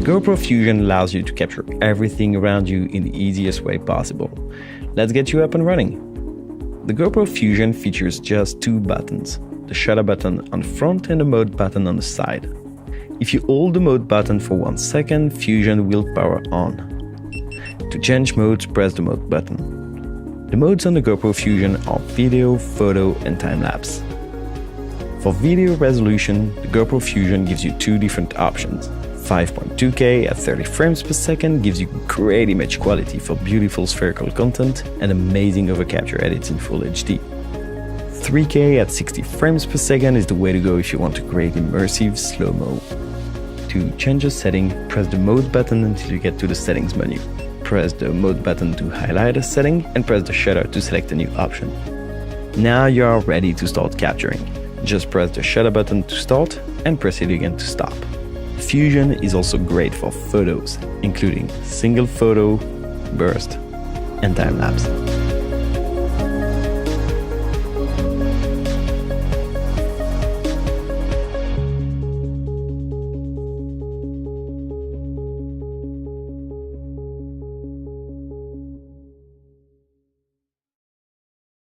GoPro Fusion allows you to capture everything around you in the easiest way possible. Let's get you up and running. The GoPro Fusion features just two buttons, the shutter button on the front and the mode button on the side. If you hold the mode button for 1 second, Fusion will power on. To change modes, press the mode button. The modes on the GoPro Fusion are video, photo, and time-lapse. For video resolution, the GoPro Fusion gives you two different options. 5.2K at 30 frames per second gives you great image quality for beautiful spherical content and amazing overcapture edits in Full HD. 3K at 60 frames per second is the way to go if you want to create immersive slow-mo. To change a setting, press the mode button until you get to the settings menu. Press the mode button to highlight a setting and press the shutter to select a new option. Now you are ready to start capturing. Just press the shutter button to start and press it again to stop. Fusion is also great for photos, including single photo, burst, and time-lapse.